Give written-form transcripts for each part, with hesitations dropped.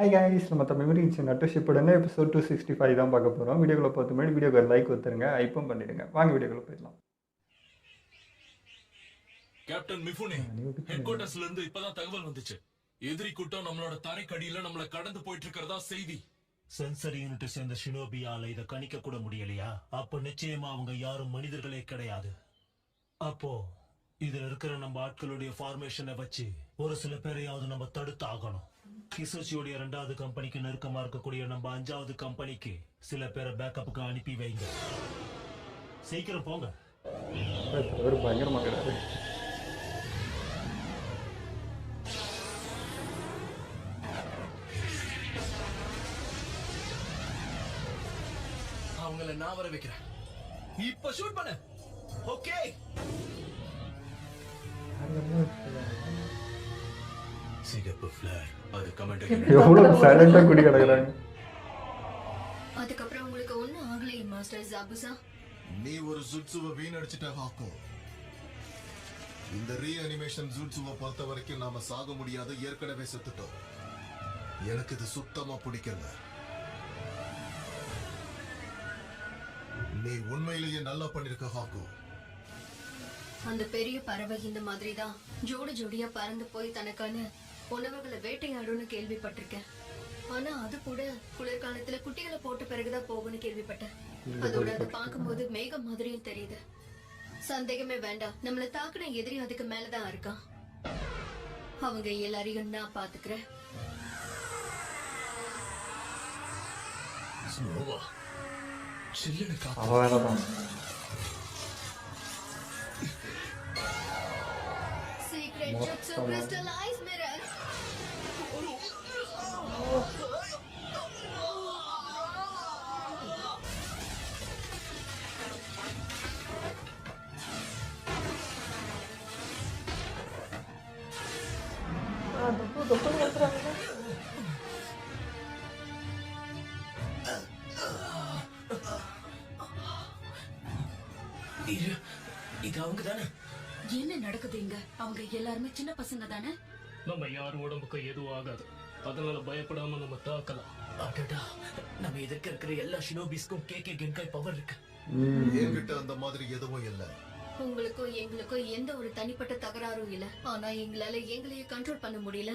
Hi guys, நம்ம memory இன்ஸ் நட்டுஷிப்போட episode 265 தான் பார்க்க போகிறோம். வீடியோக்குள்ள பார்த்து முன்னாடி வீடியோக்கு லைக் கொடுத்துருங்க, ஐப்பும் பண்ணிடுங்க. வாங்க வீடியோக்குள்ள போயிடலாம். கேப்டன் மிஃபுனே, ஹெட் குவார்ட்டர்ஸ்ல இருந்து இப்பதான் தகவல் வந்துச்சு. எதிரி கூட்டம் நம்மளோட தரைக்கடியில நம்மள கடந்து போயிட்டு இருக்கிறதா செய்தி. சென்சர் யூனிட் சேர்ந்த ஷினோபியால இதை கணிக்க கூட முடியலையா? அப்ப நிச்சயமா அவங்க யாரும் மனிதர்களே கிடையாது. அப்போ இதுல இருக்கிற நம்ம ஆட்களுடைய ஃபார்மேஷனை வச்சு ஒரு சில பேரையாவது நம்ம தடுத்து ஆகணும். கிசோச்சியோடைய 2வது கம்பெனிக்கு நெருக்கமா இருக்கக்கூடிய நம்ம 5வது கம்பெனிக்கு சில பேரை பேக்கப்புக்கு அனுப்பி வைங்க. சீக்கிரம் போங்க. பயங்கரமாகிறாரு. அவங்கள நான் வர வைக்கிறேன். இப்ப ஷூட் பண்ணு. ஓகே. சிகப்பு ஃபிளேர். அது கமெண்ட் எவ்வளவு சைலண்டா குடி கிடக்குறாங்க. அதுக்கப்புறம் உங்களுக்கு ஒண்ணும் ஆகலையே மாஸ்டர் ஜாபுசா. நீ ஒரு ஜுட்சுவை வீணடிச்சிட்ட ஹாக்கோ. இந்த ரீஅனிமேஷன் ஜுட்சுவை பொறுத்த வரைக்கும் நாம சாக முடியாது, ஏற்கனவே செத்துட்டோம். எனக்கு இது சுத்தமா பிடிக்கல. நீ உண்மையிலேயே நல்லா பண்ணிருக்க ஹாக்கோ. அந்த பெரிய பறவை இந்த மாதிரி தான் ஜோடி ஜோடியா பறந்து போய் தனக்கான உணவுகளை வேட்டையாடும்னு கேள்விப்பட்டிருக்கேன். ஆனா அது கூட குளிர்காலத்துல குட்டிகளை போட்ட பிறகுதான் போகும்னு கேள்விப்பட்டேன். அதோட அதை பார்க்கும்போது மேகம் மாதிரியும் தெரியுது. சந்தேகமே வேண்டாம், நம்மள தாக்குன எதிரி அதுக்கு மேலதான் இருக்கான். அவங்க எல்லாரையும் நான் பாத்துக்கிறேன். Secret jutsu crystallized mirror. இது அவங்க தானே? என்ன நடக்குது இங்க? அவங்க எல்லாருமே சின்ன பசங்க தானே? நம்ம யாரும் உடம்புக்கு எதுவும் ஆகாது, அதனால பயப்படாம நம்ம தாக்கலாம். அடடா, நம்ம எதிர்க்க இருக்கிற எல்லா ஷினோபிஸ்க்கும் கேகே கென்காய் பவர் இருக்கு. என்கிட்ட அந்த மாதிரி எதுவும் இல்ல. உங்களுக்கும் எங்களுக்கும் எந்த ஒரு தனிப்பட்ட தகராறும் இல்ல. ஆனா எங்களால எங்களையே கண்ட்ரோல் பண்ண முடியல.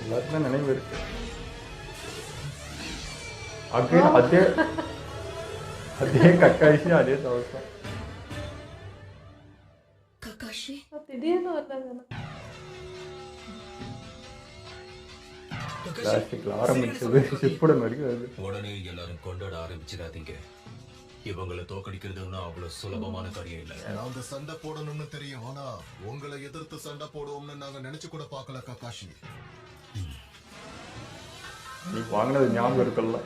எல்லாருக்கும் நினைவு இருக்கு. அதே கக்காஷி, அதே தவசா. கக்காஷி கிளாசிக்ல ஆரம்பிச்சது ஷிப்புடன் வருகிறது. உடனே எல்லாரும் கொண்டாட ஆரம்பிச்சிடாதீங்க. இவங்களை தோக்கடிக்கிறதுன்னா அவ்வளவு சுலபமான காரியம் இல்ல. நாங்க சண்டை போடணும்னு தெரியும், ஆனா உங்களை எதிர்த்து சண்டை போடுவோம்னு நாங்க நினைச்சு கூட பார்க்கல கக்காஷி. நீ வாங்கினது ஞாபகம் இருக்குல்ல?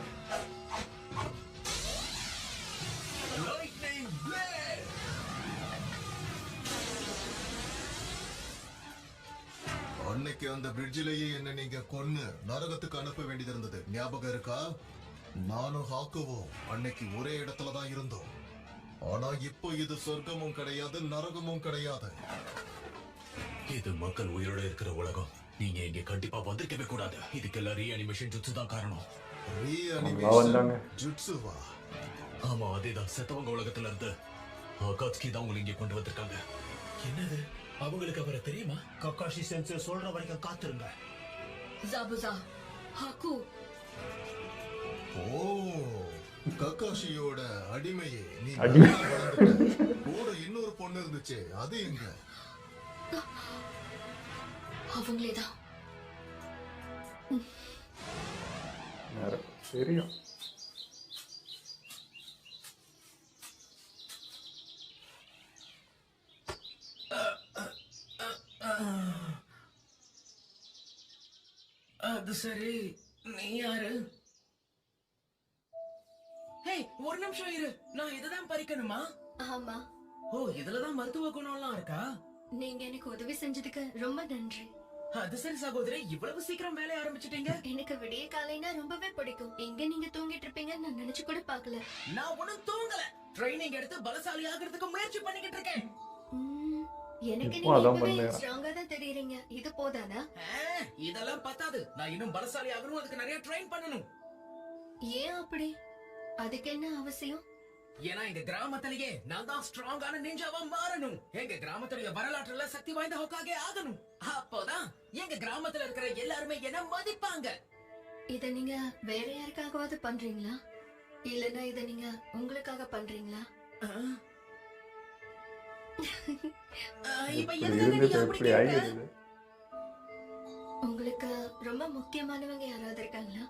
அன்னைக்கு அந்த பிரிட்ஜிலேயே என்ன நீங்க கொன்னு நரகத்துக்கு அனுப்ப வேண்டியது இருந்தது, ஞாபகம் இருக்கா? நானும் ஹாக்குவோம் அன்னைக்கு ஒரே இடத்துலதான் இருந்தோம். ஆனா இப்போ இது சொர்க்கமும் கிடையாது, நரகமும் கிடையாது. இது மக்கள் உயிரோட இருக்கிற உலகம். நீங்க இங்க கண்டிப்பா வந்திருக்கவே கூடாது. இதுக்கெல்லாம் ரீஅனிமேஷன் ஜுட்சு தான் காரணம். ரீஅனிமேஷன் ஜுட்சுவா? ஆமா, அதேதான். செத்தவங்க உலகத்துல இருந்து அகாட்சுகி தான் உங்களை இங்க கொண்டு வந்திருக்காங்க. என்னது, அவங்களுக்கு அவரை தெரியுமா? கக்காஷி சென்சர் சொல்ற வரைக்கும் காத்துருங்க. ஜாபுசா, ஹாக்கு. ஓ, கக்காஷியோட அடிமையே நீ. கூட இன்னொரு பொண்ணு இருந்துச்சு, அது எங்க? அவங்களேதான். தெரியும். அது சரி, நீ யாரு? ஹே, ஒரு நிமிஷம் இரு. நான் இதுதான் பறிக்கணுமா? ஆமா. ஓ, இதுலதான் மருத்துவ குணம்லாம் இருக்கா? நீங்க எனக்கு உதவி செஞ்சதுக்கு ரொம்ப நன்றி. அது சரி சகோதரி, இவ்வளவு சீக்கிரம் வேலைய ஆரம்பிச்சிட்டீங்க. எனக்கு விடிய காலைனா ரொம்பவே பிடிக்கும். எங்க நீங்க தூங்கிட்டு இருப்பீங்கன்னு நான் நினைச்சு கூட பார்க்கல. நான் ஒண்ணும் தூங்கல. ட்ரைனிங் எடுத்து பலசாலி ஆகிறதுக்கு முயற்சி பண்ணிக்கிட்டு இருக்கேன். எனக்கு இப்போ நீங்க அதான் இப்பவே பண்ணேன். ஸ்ட்ராங்கா தான் தெரியுறீங்க. இது போதாதா? இதெல்லாம் பத்தாது. நான் இன்னும் பலசாலி ஆகணும், அதுக்கு நிறைய ட்ரெயின் பண்ணணும். ஏன் அப்படி? அதுக்கு என்ன அவசியம்? ஏன்னா எங்க கிராமத்திலேயே நான் தான் ஸ்ட்ராங்கான நிஞ்சாவா மாறணும். எங்க கிராமத்துடைய வரலாற்றுல சக்தி வாய்ந்த ஹோக்காகே ஆகணும். அப்போதான் எங்க கிராமத்துல இருக்கிற எல்லாருமே என்ன மதிப்பாங்க. இத நீங்க வேற யாருக்காகவாவது பண்றீங்களா? இல்லனா இத நீங்க உங்களுக்காக பண்றீங்களா? இப்ப இப்படி எதுக்காக இருந்துட்டு நீங்க அப்படி எப்படி கேட்ட? ஆகிடுது? உங்களுக்கு ரொம்ப முக்கியமானவங்க யாராவது இருக்காங்களா?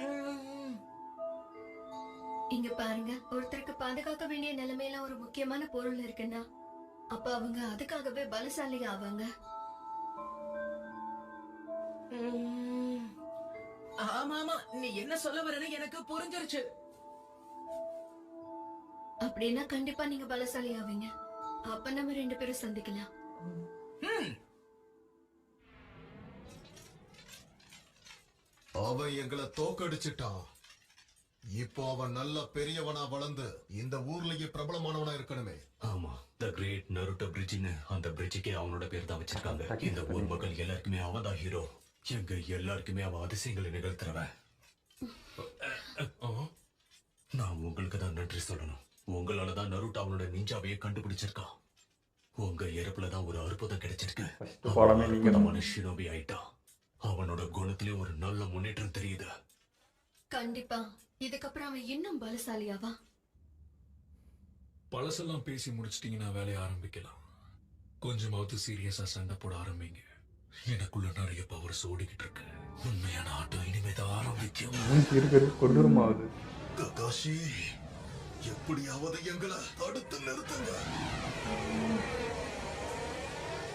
ம், இங்க பாருங்க, ஒருத்தருக்கு பாதுகாக்க வேண்டிய நிலைமையில ஒரு முக்கியமான பொருள் இருக்குன்னா அப்ப அவங்க அதுக்காகவே பலசாலி ஆவாங்க. ம். ஆமா ஆமா, நீ என்ன சொல்ல வரேன்னு எனக்கு புரிஞ்சிருச்சு. அப்படின்னா கண்டிப்பா நீங்க பலசாலி ஆவீங்க. அப்ப நம்ம 2 பேரும் சந்திக்கலாம். ம். அவன் எங்களை தோக்கடிச்சிட்டான். இப்போ அவன் நல்ல பெரியவனா வளர்ந்து இந்த ஊர்லயே பிரபலமானவனா இருக்கணுமே. ஆமா, த கிரேட் நருட்டோ பிரிட்ஜ்னு அந்த பிரிட்ஜுக்கே அவனோட பேர் தான் வச்சிருக்காங்க. இந்த ஊர் மக்கள் எல்லாருக்குமே அவன் தான் ஹீரோ. எங்க எல்லாருக்குமே அவன் அதிசயங்களை நிகழ்த்துறவன். நான் உங்களுக்கு தான் நன்றி சொல்லணும். உங்களால தான் நருட்டோ அவனோட நிஞ்சாவையே கண்டுபிடிச்சிருக்கான். உங்க இறப்புல தான் ஒரு அற்புதம் கிடைச்சிருக்கு. First படமே நீங்க தான். அவன் ஷினோபி ஆயிட்டான். அவனோட குணத்திலே ஒரு நல்ல முன்னேற்றம் தெரியுது. கண்டிப்பா இதுக்கப்புறம் அவன் இன்னும் பலசாலியாவா? பழசெல்லாம் பேசி முடிச்சிட்டீங்கன்னா வேலையை ஆரம்பிக்கலாம். கொஞ்சமாவது சீரியஸா சண்டை போட ஆரம்பிங்க. எனக்குள்ள நிறைய பவர்ஸ் ஓடிக்கிட்டு இருக்கு. உண்மையான ஆட்டம் இனிமேதான் ஆரம்பிக்கும். மூஞ்சி இருக்கிறது கொடூரமாகுது. ககாஷி, எப்படியாவது எங்களை தடுத்து நிறுத்துங்க.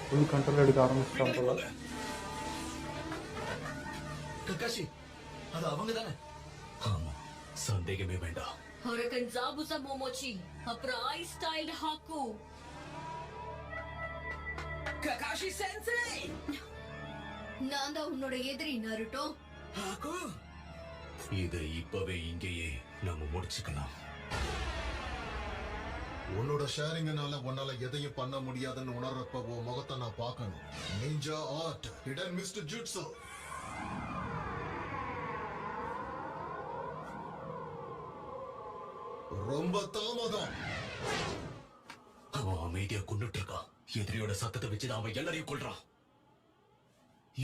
ஃபுல் கண்ட்ரோல் எடுக்க ஆரம்பிச்சிட்டான் போல. ககாஷி, அது அவங்க தானே? ஆமா, சந்தேகமே வேண்டாம். ஹொரகன் ஜாபுசா மோமோச்சி, அப்புறம் ஐ ஸ்டைல்டு ஹாக்கு. Kakashi sensei. நான் தான் உன்னோட எதிரி நருட்டோ. ஹாக்கு. இதை இப்பவே இங்கேயே நாம முடிச்சுக்கலாம். உன்னோட ஷேரிங்கனால உன்னால எதையும் பண்ண முடியாதுன்னு உணர்றப்ப உன் முகத்தை நான் பார்க்கணும். Ninja art, hidden mist jutsu. ரொம்ப தாமதம். அவன் அமைதியா கொண்டுட்டு இருக்கான். எதிரியோட சத்தத்தை வச்சுதான் அவன் எல்லாரையும் கொல்றான்.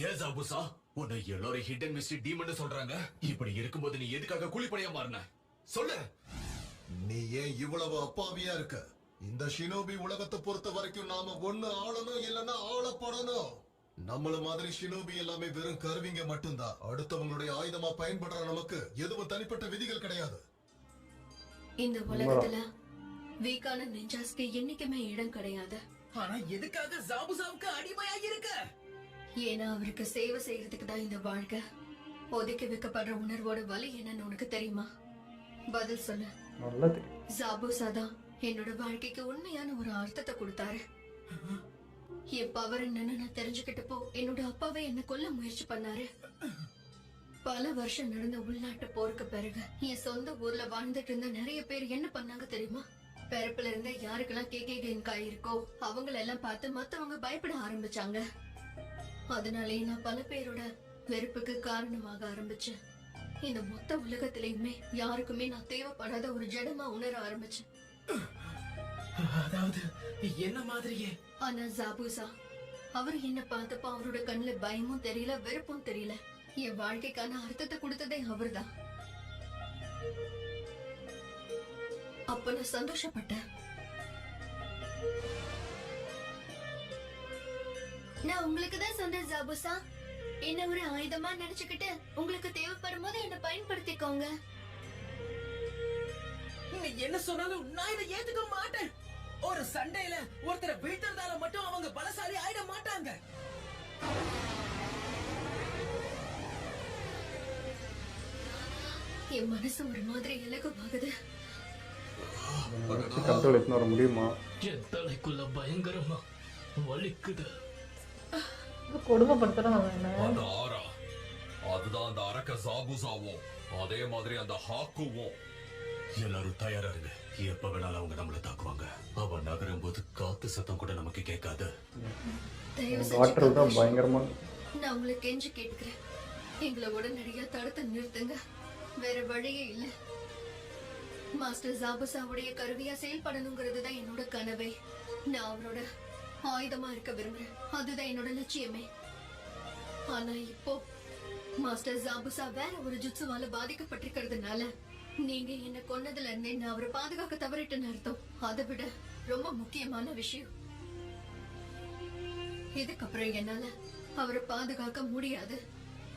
ஏன் ஜாபுசா, உன்னை எல்லாரும் ஹிடன் மிஸ்டர் டீமன் சொல்றாங்க. இப்படி இருக்கும்போது நீ எதுக்காக கூலிப்படையா மாறின? சொல்லு. நீ ஏன் இவ்வளவு அப்பாவியா இருக்க? இந்த ஷினோபி உலகத்தை பொறுத்த வரைக்கும் நாம ஒண்ணு ஆளணும், இல்லன்னா ஆளப்படணும். நம்மள மாதிரி ஷினோபி எல்லாமே வெறும் கருவிங்க மட்டும்தான். அடுத்தவங்களுடைய ஆயுதமா பயன்படுற நமக்கு எதுவும் தனிப்பட்ட விதிகள் கிடையாது. இந்த உலகத்துல வீக்கான நிஞ்சாஸ்க்கு என்னைக்குமே இடம் கிடையாது. ஆனா எதுக்காக ஜாபுசாவுக்கு அடிமையா இருக்க? ஏன்னா அவருக்கு சேவை செய்யறதுக்கு தான் இந்த வாழ்க்கை. ஒதுக்கி வைக்கப்படுற உணர்வோட வலி என்னன்னு உனக்கு தெரியுமா? பதில் சொல்லு. நல்லா தெரியும். ஜாபுசா தான் என்னோட வாழ்க்கைக்கு உண்மையான ஒரு அர்த்தத்தை கொடுத்தாரு. என் பவர் என்னன்னு நான் தெரிஞ்சுக்கிட்டப்போ என்னோட அப்பாவே என்ன கொல்ல முயற்சி பண்ணாரு. பல வருஷம் நடந்த உள்நாட்டு போருக்கு பிறகு என் சொந்த ஊர்ல வாழ்ந்துட்டு இருந்த நிறைய பேர் என்ன பண்ணாங்க தெரியுமா? பிறப்புல இருந்த யாருக்கெல்லாம் கேகேகேன் காய் இருக்கோ அவங்கள எல்லாம் பார்த்து மத்தவங்க பயப்பட ஆரம்பிச்சாங்க. அதனாலே நான் பல பேரோட வெறுப்புக்கு காரணமாக ஆரம்பிச்சேன். இந்த மொத்த உலகத்திலயுமே யாருக்குமே நான் தேவைப்படாத ஒரு ஜடமா உணர ஆரம்பிச்சேன். அதாவது என்ன மாதிரியே. ஆனா ஜாபுசா அவர் என்ன பார்த்தப்ப அவரோட கண்ணுல பயமும் தெரியல, வெறுப்பும் தெரியல. என் வாழ்க்கைக்கான அர்த்தத்தை கொடுத்ததே அவர்தான். அப்ப நான் சந்தோஷப்பட்டேன். நான் உங்களுக்கு தான் சொன்னேன் ஜாபுசா, என்ன ஒரு ஆயுதமா நினைச்சுக்கிட்டு உங்களுக்கு தேவைப்படும் போது என்ன பயன்படுத்திக்கோங்க. நீ என்ன சொன்னாலும் நான் இதை ஏத்துக்க மாட்டேன். ஒரு சண்டையில ஒருத்தரை வீழ்த்தறதால மட்டும் அவங்க பலசாலி ஆயிட மாட்டாங்க. என் மனசு ஒரு மாதிரி இலகுவாகுது. வச்சு கண்ட்ரோல் எடுத்துன்னு வர முடியுமா? என் தலைக்குள்ள பயங்கரமா வலிக்குது. கொடுமைப்படுத்துறான் அவன் என்ன. அந்த ஆரா, அதுதான் அந்த அரக்க ஜாபுசாவும் அதே மாதிரி அந்த ஹாக்குவும் எல்லாரும் தயாரா இருங்க. எப்ப வேணாலும் அவங்க நம்மள தாக்குவாங்க. அவன் நகரும் போது காத்து சத்தம் கூட நமக்கு கேட்காது. தயவு உங்க செஞ்சு ஆற்றல் தான் பிரகாஷ், பயங்கரமான. நான் உங்களை கெஞ்சி கேட்டுக்கிறேன். எங்களை உடனடியா தடுத்து நிறுத்துங்க. வேற வழியே இல்ல. மாஸ்டர் ஜாபுசாவுடைய கருவியா செயல்படணுங்கிறது தான் என்னோட கனவே. நான் அவரோட ஆயுதமா இருக்க விரும்புறேன். அதுதான் என்னோட லட்சியமே. ஆனா இப்போ மாஸ்டர் ஜாபுசா வேற ஒரு ஜுட்சுவால பாதிக்கப்பட்டிருக்கிறதுனால நீங்க என்ன கொன்னதுல இருந்தே நான் அவரை பாதுகாக்க தவறிட்டேன்னு அர்த்தம். அதை விட ரொம்ப முக்கியமான விஷயம், இதுக்கப்புறம் என்னால அவரை பாதுகாக்க முடியாது.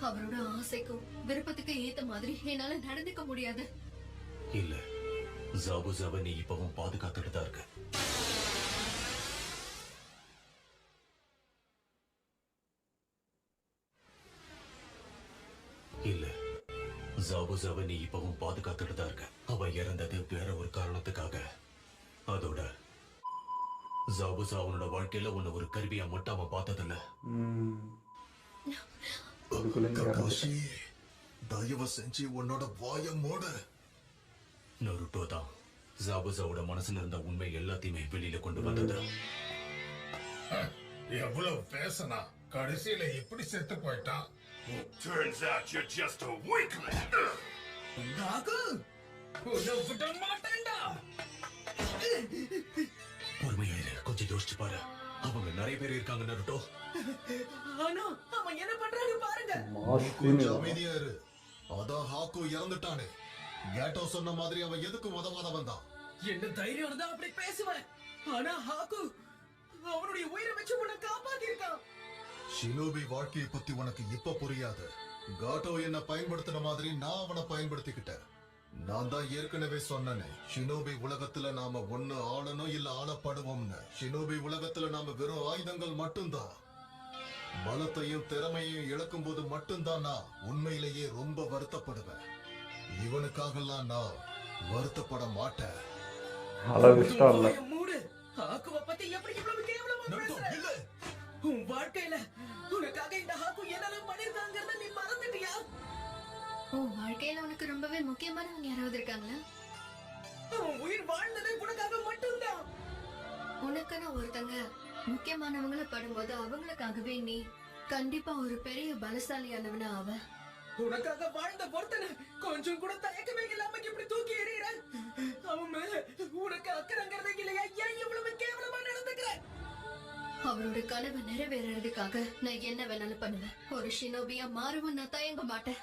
அவரோட ஆசைக்கும் விருப்பத்துக்கு ஏத்த மாதிரி என்னால நடந்துக்க முடியாது. இல்ல, ஜாபுசாவை நீ இப்பவும் பாதுகாத்துட்டு தான் இருக்க. இல்ல, ஜாபுசாவை நீ இப்பவும் பாதுகாத்துட்டு தான் இருக்க. அவ இறந்தது வேற ஒரு காரணத்துக்காக. அதோட ஜாபுசா அவனோட வாழ்க்கையில உன்னை ஒரு கருவியா மட்டும் அவன் பார்த்ததில்ல. அதுக்குள்ள நீங்க ககாஷி, தயவு செஞ்சு உன்னோட வாய மூடு. நருட்டோ தான் ஜாபுசாவோட மனசுல இருந்த உண்மை எல்லாத்தையுமே வெளியில கொண்டு வந்தது. எவ்வளவு பேசனா கடைசியில எப்படி செத்து போயிட்டான். Turns out you're just a weakling. Rahu, உன்னை விட மாட்டேன்டா. பொறுமையாயிரு, கொஞ்சம் யோசிச்சு பாரு. அவங்க நிறைய பேர் இருக்காங்க நருட்டோ. ஆனா அவன் என்ன பண்றான்னு பாருங்க. கொஞ்சம் அமைதியா இரு. அதான் ஹாக்கு இறந்துட்டானே. கேட்டோ சொன்ன மாதிரி அவன் எதுக்கு உதவாதவன் தான். என்ன தைரியம் இருந்தா அப்படி பேசுவேன். ஆனா ஹாக்கு அவனுடைய உயிரை வச்சு உன்னை காப்பாத்தி இருக்கான். ஷினோபி வாழ்க்கையை பத்தி உனக்கு இப்ப புரியாது. காட்டோ என்ன பயன்படுத்தின மாதிரி நான் அவனை பயன்படுத்திக்கிட்டேன். நான் தான் ஏற்கனவே சொன்னேனே, ஷினோபி உலகத்துல நாம ஒண்ணு ஆளணும் இல்ல ஆளப்படுவோம்னு. ஷினோபி உலகத்துல நாம வெறும் ஆயுதங்கள் மட்டும்தான். பலத்தையும் திறமையையும் இழக்கும் போது மட்டும்தான் நான் உண்மையிலேயே ரொம்ப வருத்தப்படுவேன். இவனுக்காகலாம் நான் வருத்தப்பட மாட்டேன். அளவு இஷ்டம் இல்ல. வாயை மூடு. ஹாக்குவை பத்தி எப்படி இவ்வளவு கேவலமா நருட்டோ, பேசுற? இல்ல. உன் வாழ்க்கையில உனக்காக இந்த ஹாக்கு என்னெல்லாம் பண்ணிருக்காங்கறத நீ மறந்துட்டியா? உன் வாழ்க்கையில உனக்கு ரொம்பவே முக்கியமானவங்க யாராவது இருக்காங்களா? உன் உயிர் வாழ்ந்ததே உனக்காக மட்டும்தான். உனக்குன்னு ஒருத்தங்க முக்கியமானவங்கள படும்போது அவங்களுக்காகவே நீ கண்டிப்பா ஒரு பெரிய பலசாலியானவனா ஆவ. உனக்காக வாழ்ந்த பொறுத்தன கொஞ்சம் கூட தயக்கமே இல்லாம இப்படி தூக்கி எறிகிற. அவன் மேல உனக்கு அக்கறங்கிறதே இல்லையா? ஏன் இவ்வளவு கேவலமா நடந்துக்கிற? அவரோட கனவு நிறைவேறதுக்காக நான் என்ன வேணாலும் பண்ணுவேன். ஒரு ஷினோபியா மாறுவோம், நான் தயங்க மாட்டேன்.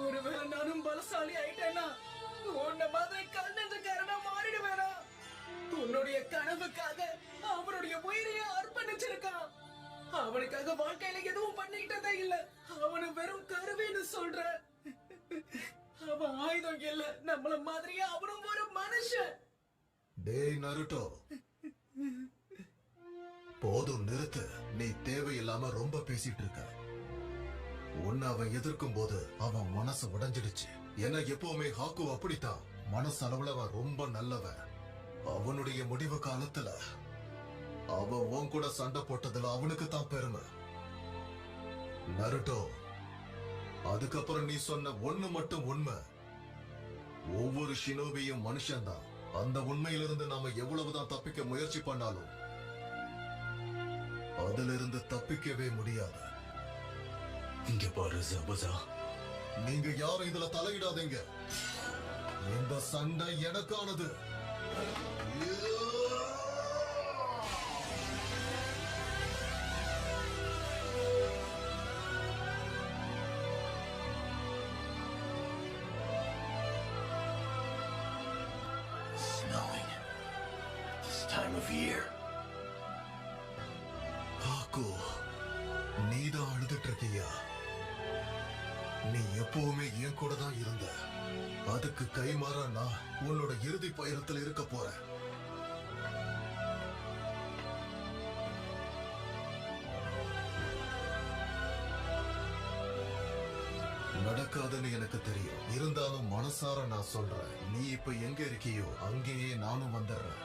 ஒருவேளை நானும் பலசாலி ஆயிட்டேன்னா உன்ன மாதிரி கல் நெஞ்சக்காரனா மாறிடுவேனா? உன்னுடைய கனவுக்காக அவனுடைய உயிரையே அர்ப்பணிச்சிருக்கான். அவனுக்காக வாழ்க்கையில எதுவும் பண்ணிக்கிட்டதே இல்ல. அவனு வெறும் கருவின்னு சொல்ற. அவன் ஆயுதம் இல்ல, நம்மள மாதிரியே அவனும் ஒரு மனுஷன். டேய் நருட்டோ, போதும் நிறுத்து. நீ தேவையில்லாம ரொம்ப பேசிட்டு இருக்க. உன்னை அவன் எதிர்க்கும் போது அவன் மனசு உடைஞ்சிடுச்சு. ஏன்னா எப்பவுமே ஹாக்கு அப்படித்தான். மனசு அளவுல அவன் ரொம்ப நல்லவன். அவனுடைய முடிவு காலத்துல அவன் உன் கூட சண்டை போட்டதுல அவனுக்கு தான் பெருமை. நருட்டோ, அதுக்கப்புறம் நீ சொன்ன ஒண்ணு மட்டும் உண்மை. ஒவ்வொரு ஷினோபியும் மனுஷன்தான். அந்த உண்மையிலிருந்து நாம எவ்வளவுதான் தப்பிக்க முயற்சி பண்ணாலும் அதிலிருந்து தப்பிக்கவே முடியாது. இங்க பாரு ஜாபுசா, நீங்க யாரும் இதுல தலையிடாதீங்க. இந்த சண்டை எனக்கானது. snowing this time of year. Hack, நீதான் அழுதுட்டு இருக்கியா? நீ எப்பவுமே என் கூட தான் இருந்த. அதுக்கு கைமாறா நான் உன்னோட இறுதி பயணத்தில் இருக்க போறேன். நடக்காதுன்னு எனக்கு தெரியும். இருந்தாலும் மனசார நான் சொல்றேன், நீ இப்ப எங்க இருக்கியோ அங்கேயே நானும் வந்துடுறேன்.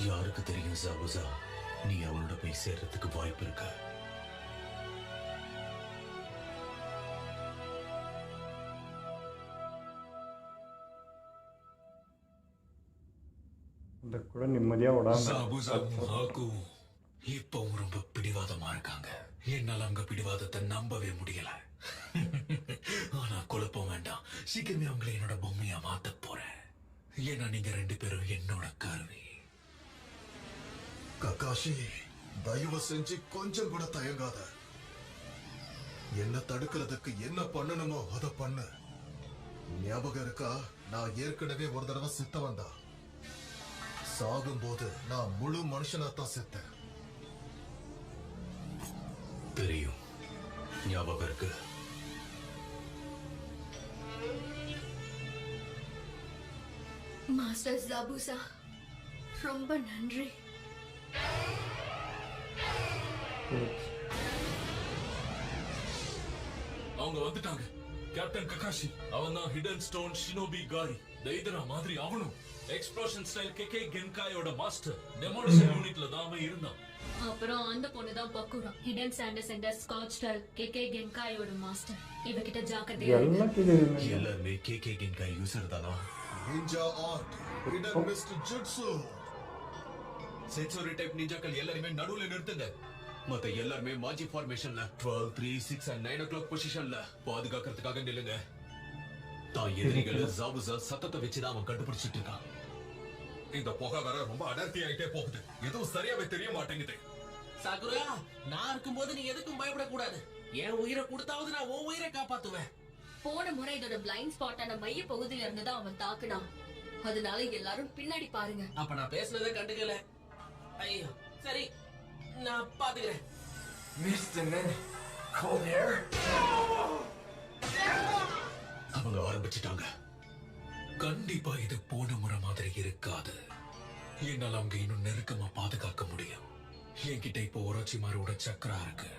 யாருக்கு தெரியும் ஜாபுசா, நீ அவனோட போய் சேர்றதுக்கு வாய்ப்பு இருக்க. இந்த கூட நிம்மதியாக விடாம சாபுசாவும் ஹாக்குவும் இப்பவும் ரொம்ப பிடிவாதமா இருக்காங்க. என்னால அவங்க பிடிவாதத்தை நம்பவே முடியல. ஆனா குழப்பம் வேண்டாம், சீக்கிரமே அவங்களை என்னோட பொம்மையா மாத்த போறேன். ஏன்னா நீங்க 2 பேரும் என்னோட கருவி. ககாஷி, தயவு செஞ்சு கொஞ்சம் கூட தயங்காத. என்ன தடுக்கிறதுக்கு என்ன பண்ணணுமோ அதை பண்ணு. ஞாபகம் இருக்கா, நான் ஏற்கனவே ஒரு தடவை செத்தவன் தான். சாகும்போது நான் முழு மனுஷனாத்தான் செத்தேன். தெரியும், ஞாபகம் இருக்கு. மாஸ்டர் ஜாபுசா, ரொம்ப நன்றி. அவங்க வந்துட்டாங்க. கேப்டன் ககாஷி, அவன் தான் ஹிடன் ஸ்டோன் ஷினோபி காரி. தைதரா மாதிரி அவனும் எக்ஸ்ப்ளோஷன் ஸ்டைல் கேகே கென்காயோட மாஸ்டர். டெமோலிஷன் யூனிட்ல தான் அவன் இருந்தான். அப்புறம் அந்த பொண்ணு தான் Pakura, hidden sands and scorch style kekkei கென்காயோட மாஸ்டர். இவகிட்ட ஜாக்கிரதையா இருங்க. எல்லாம் கேட்குறீங்க. எல்லாருமே கேகே கென்காய் யூசர் தானா? நிஞ்சா ஆர்ட், ஹிடன் மிஸ்டர் ஜுட்சு. சென்சோரி டைப் நிஞ்சாக்கள் எல்லாருமே நடுவுல நிறுத்துங்க. மத்த எல்லாருமே மாஜி ஃபார்மேஷன்ல 12, 3, 6 and 9 o'clock பொசிஷன்ல பாதுகாக்கிறதுக்காக நில்லுங்க. தான் எதிரிகளை ஜாபுசா சத்தத்தை வச்சுதான் அவன் கண்டுபிடிச்சிட்டு இருக்கான். இந்த புகை வர ரொம்ப அடர்த்தி ஆயிட்டே போகுது. எதுவும் சரியாவே தெரிய மாட்டேங்குது. சாகுரா, நான் இருக்கும்போது நீ எதுக்கும் பயப்படக்கூடாது. என் உயிரை கொடுத்தாவது நான் உன் உயிரை காப்பாத்துவேன். போன முறை இதோட பிளைண்ட் ஸ்பாட்டான மைய பகுதியில இருந்து தான் அவன் தாக்குனான். அதனால எல்லாரும் பின்னாடி பாருங்க. அப்ப நான் பேசுனதை கண்டுக்கல. ஐயோ, சரி, நான் பாத்துக்கிறேன். அவங்க ஆரம்பிச்சிட்டாங்க. கண்டிப்பா இது போன முறை மாதிரி இருக்காது. என்னால அவங்க இன்னும் நெருக்கமா பாதுகாக்க முடியும். என்கிட்ட இப்போ ஒராச்சிமாரோட சக்கரா இருக்கு.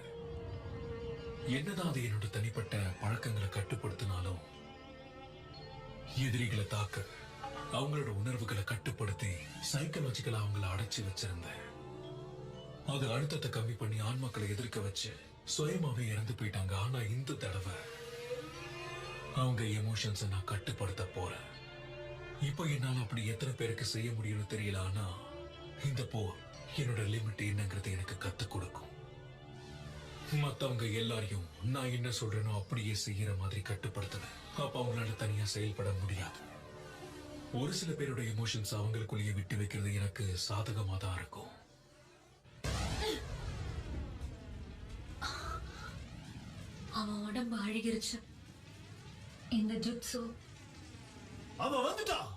என்னதான் அது என்னோட தனிப்பட்ட பழக்கங்களை கட்டுப்படுத்தினாலும் எதிரிகளை தாக்க அவங்களோட உணர்வுகளை கட்டுப்படுத்தி சைக்கலாஜிக்கலா அவங்கள அடைச்சு வச்சிருந்தேன். அது அழுத்தத்தை கம்மி பண்ணி ஆன்மாக்களை எதிர்க்க வச்சு சுயமாவே இறந்து போயிட்டாங்க. ஆனா இந்த தடவை அவங்க எமோஷன்ஸை நான் கட்டுப்படுத்த போறேன். இப்போ என்னால அப்படி எத்தனை பேருக்கு செய்ய முடியும்னு தெரியல. ஆனா இந்த போர் என்னோட லிமிட் என்னங்கிறது எனக்கு கத்துக் கொடுக்கும். மத்தவங்க எல்லாரையும் நான் என்ன சொல்றேனோ அப்படியே செய்யற மாதிரி கட்டுப்படுத்துவேன். அப்ப அவங்களால தனியா செயல்பட முடியாது. ஒரு சில பேரோட எமோஷன்ஸ் அவங்களுக்குள்ளேயே விட்டு வைக்கிறது எனக்கு சாதகமா தான் இருக்கும். அவன் உடம்பு அழுகிருச்சு. இந்த ஜுட்சு அவன் வந்துட்டான்.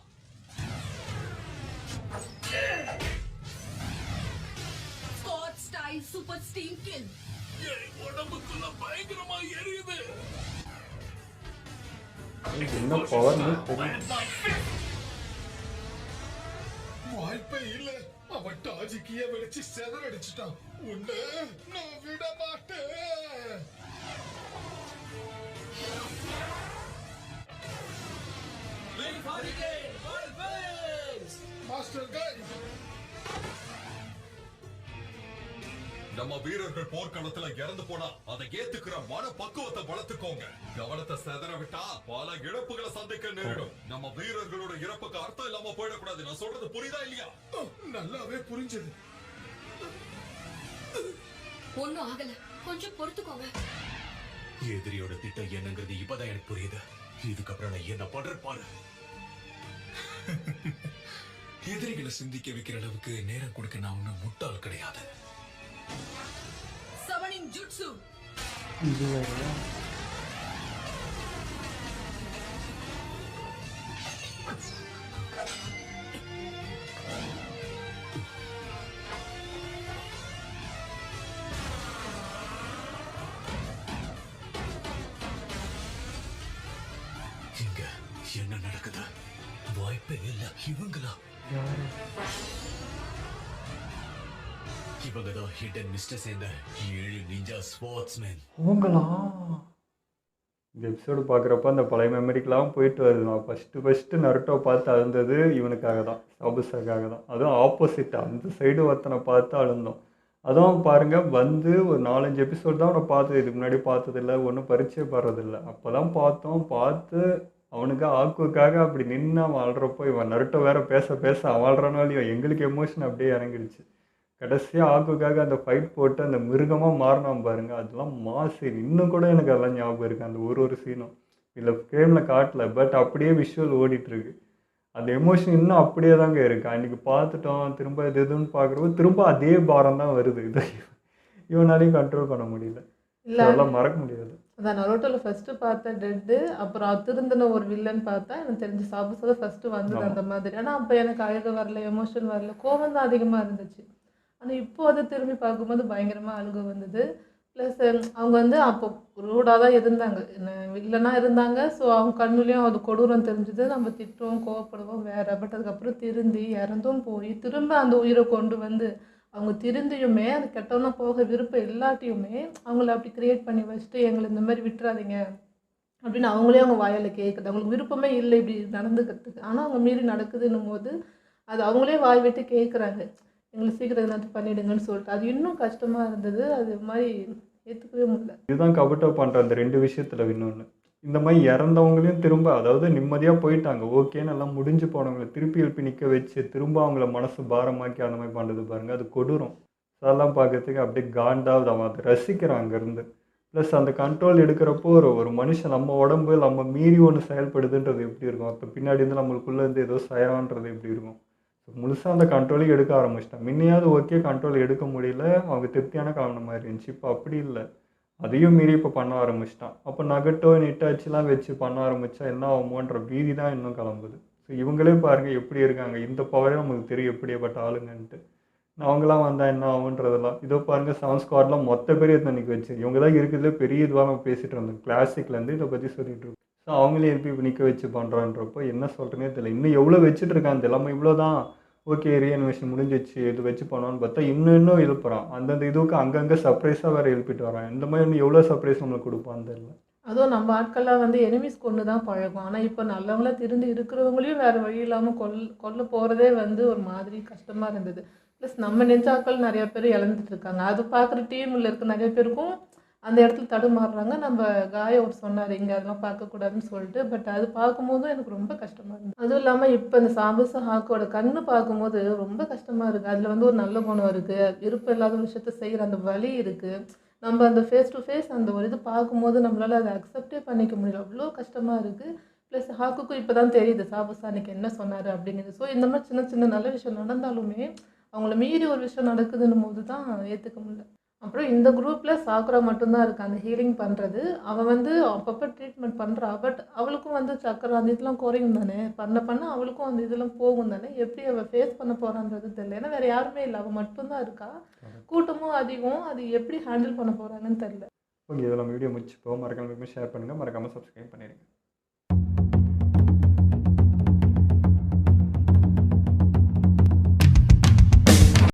Scorch style super steam kill. உடம்புக்குள்ள பயங்கரமா எரியுது. என்ன பவர்னு தெரியும். வாய்ப்பே இல்ல. அவன் டாஜிக்கிய வெடிச்சு செதறடிச்சிட்டான். உன்னை நான் விட மாட்டேன். மாஸ்டர் கை, நம்ம வீரர்கள் போர்க்களத்துல இறந்து போனா அதை ஏத்துக்கிற மன பக்குவத்தை வளர்த்துக்கோங்க. கவனத்தை செதற விட்டா பல இழப்புகளை சந்திக்க நேரிடும். நம்ம வீரர்களோட இறப்புக்கு அர்த்தம் இல்லாம போயிடக்கூடாது. நான் சொல்றது புரியுதா இல்லையா? நல்லாவே புரிஞ்சது. ஒண்ணும் ஆகல, கொஞ்சம் பொறுத்துக்கோங்க. எதிரியோட திட்டம் என்னங்கிறது இப்பதான் எனக்கு புரியுது. இதுக்கப்புறம் நான் என்ன பண்றேன் பாரு. எதிரிகளை சிந்திக்க வைக்கிற அளவுக்கு நேரம் கொடுக்க நான் ஒன்னும் முட்டாள் கிடையாது. சமனிங் ஜுட்சு. இது வேற. இங்க என்ன நடக்குது? வாய்ப்பே இல்ல. இவங்களா? யாரு? இவங்கதான் ஹிடன் மிஸ்டர் சேர்ந்த 7 நிஞ்சா ஸ்போர்ட்ஸ்மேன். அவங்களா? இந்த எபிசோடு பார்க்குறப்ப அந்த பழைய மெமரிக்கெலாம் போயிட்டு வருது. நான் ஃபஸ்ட்டு நருட்டோ பார்த்து அழுந்தது இவனுக்காக தான், சாபுசாக்காக தான். அதுவும் ஆப்போசிட், அந்த சைடு ஒருத்தனை பார்த்து அழுந்தோம். அதுவும் பாருங்கள், வந்து ஒரு 4-5 எபிசோடு தான் அவனை பார்த்தது. இதுக்கு முன்னாடி பார்த்ததில்ல, ஒன்றும் பரிச்சயப்படுறதில்ல. அப்போ தான் பார்த்தோம். பார்த்து அவனுக்கு ஆக்குக்காக அப்படி நின்று அவன் அழுறப்போ இவன் நருட்டோ வேற பேச பேச அவன் அழுறானாலையும் எங்களுக்கு எமோஷன் அப்படியே இறங்கிடுச்சு. கடைசியாக ஆக்குக்காக அந்த ஃபைட் போட்டு அந்த மிருகமாக மாறினான் பாருங்க, அதெல்லாம் மாசு. இன்னும் கூட எனக்கு அதெல்லாம் ஞாபகம் இருக்குது, அந்த ஒரு சீனும். இதில் ஃப்ரேமில் காட்டல, பட் அப்படியே விஷுவல் ஓடிட்டுருக்கு. அந்த எமோஷன் இன்னும் அப்படியே தாங்க இருக்குது. அன்றைக்கி பார்த்துட்டோம், திரும்ப இது இதுன்னு பார்க்குறப்போ திரும்ப அதே பாரம் தான் வருது. இதை இவனாலையும் கண்ட்ரோல் பண்ண முடியல. இல்லை அதெல்லாம் மறக்க முடியாது. அதான் நரோட்டோவில் ஃபஸ்ட்டு பார்த்த டெட்டு, அப்புறம் திருந்தின ஒரு வில்லன் பார்த்தா எனக்கு தெரிஞ்சு சாபுசா தான் ஃபஸ்ட்டு வந்தது அந்த மாதிரி. ஆனால் அப்போ எனக்கு அழுக வரல, எமோஷன் வரல, கோவம் தான் அதிகமாக இருந்துச்சு. ஆனால் இப்போ அதை திரும்பி பார்க்கும்போது பயங்கரமாக அழுக வந்தது. ப்ளஸ் அவங்க வந்து அப்போ ரூடாக தான் இருந்தாங்க, வில்லனாக இருந்தாங்க. ஸோ அவங்க கண்ணுலேயும் அது கொடூரம் தெரிஞ்சுது. நம்ம திட்டுவோம், கோவப்படுவோம் வேறு. பட் அதுக்கப்புறம் திருந்தி இறந்தும் போய் திரும்ப அந்த உயிரை கொண்டு வந்து அவங்க திருந்தியுமே அது கெட்டவனா போக விருப்பம் இல்லாட்டியுமே அவங்கள அப்படி கிரியேட் பண்ணி வச்சுட்டு எங்களை இந்த மாதிரி விட்டுறாதீங்க அப்படின்னு அவங்களே அவங்க வாயால் கேட்குது. அவங்களுக்கு விருப்பமே இல்லை இப்படி நடந்துக்கிறதுக்கு, ஆனால் அவங்க மீறி நடக்குதுன்னும் போது அது அவங்களே வாய் விட்டு கேட்குறாங்க, எங்களை சீக்கிரம் எதாவது பண்ணிடுங்கன்னு சொல்லிட்டு. அது இன்னும் கஷ்டமாக இருந்தது. அது மாதிரி ஏற்றுக்கவே முடியல. இதுதான் கபட்டப் பண்ணுற அந்த 2 விஷயத்தில் இன்னொன்று. இந்த மாதிரி இறந்தவங்களையும் திரும்ப, அதாவது நிம்மதியாக போயிட்டாங்க ஓகேன்னு எல்லாம் முடிஞ்சு போனவங்களை திருப்பி எழுப்பி நிற்க வச்சு திரும்ப அவங்கள மனசு பாரமாக்கி அந்த மாதிரி பண்ணுறது பாருங்கள், அது கொடூரம். அதெல்லாம் பார்க்கறதுக்கு அப்படியே காண்டாவது. அவன் அதை ரசிக்கிறான் அங்கேருந்து. ப்ளஸ் அந்த கண்ட்ரோல் எடுக்கிறப்போ ஒரு மனுஷன் நம்ம உடம்பு நம்ம மீறி ஒன்று செயல்படுதுன்றது எப்படி இருக்கும், அப்போ பின்னாடி இருந்து நம்மளுக்குள்ளேருந்து ஏதோ செய்யறான்றது எப்படி இருக்கும். முழுசாக அந்த கண்ட்ரோலையும் எடுக்க ஆரம்பிச்சிட்டான். முன்னையாவது ஓகே கண்ட்ரோல் எடுக்க முடியல, அவங்க திருப்தியான காரணம் மாதிரி இருந்துச்சு. இப்போ அப்படி இல்லை, அதையும் மீறி இப்போ பண்ண ஆரம்பிச்சிட்டான். அப்போ நகட்டோ நெட்டாச்சுலாம் வச்சு பண்ண ஆரம்பித்தா என்ன ஆகுமோன்ற பீதி தான் இன்னும் கிளம்புது. ஸோ இவங்களே பாருங்கள் எப்படி இருக்காங்க, இந்த பவரே நமக்கு தெரியும் எப்படியாப்பட்ட ஆளுங்கன்ட்டு. அவங்களாம் வந்தால் என்ன ஆகுன்றதெல்லாம் இதோ பாருங்கள். 7 ஸ்குவாட்லாம் மொத்த பேர் எடுத்து நிற்க வச்சு இவங்க தான் இருக்கிறதுலே பெரிய இதுவாக நம்ம பேசிகிட்டு இருந்தோம். கிளாசிக்லேருந்து இதை பற்றி சொல்லிட்டு இருக்கோம். ஸோ அவங்களே எழுப்பி இப்போ நிற்க வச்சு பண்ணுறான்றப்போ என்ன சொல்கிறேனே தெரியல. இன்னும் எவ்வளோ வச்சுட்டு இருக்காங்க எல்லாமே. இவ்வளோ தான் ஓகே ரீஅனிமேஷன் முடிஞ்சிச்சு இது வச்சு பண்ணோன்னு பார்த்தா இன்னும் எழுப்புறான். அந்தந்த இதுவுக்கு அங்கங்கே சர்ப்ரைஸாக வேறு எழுப்பிட்டு வரான். இந்த மாதிரி இன்னும் எவ்வளோ சர்ப்ரைஸ் நம்மளுக்கு கொடுப்பான்னு தெரியல. அதுவும் நம்ம ஆட்கள்லாம் வந்து எனிமீஸ் கொண்டு தான் பழகும். ஆனால் இப்போ நல்லவங்களா திருந்து இருக்கிறவங்களையும் வேறு வழி இல்லாமல் கொல்ல போகிறதே வந்து ஒரு மாதிரி கஷ்டமாக இருந்தது. ப்ளஸ் நம்ம நெஞ்சாக்கள் நிறைய பேர் இழந்துட்டு இருக்காங்க. அது பார்க்குற டீமில் இருக்க நிறைய பேருக்கும் அந்த இடத்துல தடுமாறுறாங்க. நம்ம காய ஒரு சொன்னார் இங்கே அதெல்லாம் பார்க்கக்கூடாதுன்னு சொல்லிட்டு. பட் அது பார்க்கும்போதும் எனக்கு ரொம்ப கஷ்டமாக இருந்தது. அதுவும் இல்லாமல் இப்போ இந்த சாபுசா ஹாக்கோட கண்ணு பார்க்கும்போது ரொம்ப கஷ்டமாக இருக்குது. அதில் வந்து ஒரு நல்ல குணம் இருக்குது, விருப்பம் இல்லாத விஷயத்த செய்கிற அந்த வலி இருக்குது. நம்ம அந்த ஃபேஸ் டு ஃபேஸ் அந்த ஒரு இது பார்க்கும்போது நம்மளால் அதை அக்செப்டே பண்ணிக்க முடியல, அவ்வளோ கஷ்டமாக இருக்குது. ப்ளஸ் ஹாக்குக்கும் இப்போ தான் தெரியுது சாபுசா அன்றைக்கி என்ன சொன்னார் அப்படிங்கிறது. ஸோ இந்த மாதிரி சின்ன சின்ன நல்ல விஷயம் நடந்தாலுமே அவங்கள மீறி ஒரு விஷயம் நடக்குதுன்னும் போது தான் ஏற்றுக்க முடியல. அப்புறம் இந்த குரூப்பில் சாக்குரா மட்டும்தான் இருக்குது அந்த ஹீலிங் பண்ணுறது. அவள் வந்து அப்பப்போ ட்ரீட்மெண்ட் பண்ணுறா. பட் அவளுக்கும் வந்து சக்கரை அந்த இதெல்லாம் குறையும் தானே, பண்ண அவளுக்கும் அந்த இதெல்லாம் போகும் தானே. எப்படி அவள் ஃபேஸ் பண்ண போகிறான்றது தெரியல. ஏன்னா வேறு யாருமே இல்லை, அவள் மட்டும்தான் இருக்கா. கூட்டமும் அதிகம், அது எப்படி ஹேண்டில் பண்ண போகிறாங்கன்னு தெரியல. ஓகே, இதில் நம்ம வீடியோ முடிச்சுப்போம். மறக்காம ஷேர் பண்ணுங்கள், மறக்காமல் சப்ஸ்கிரைப் பண்ணிடுங்க.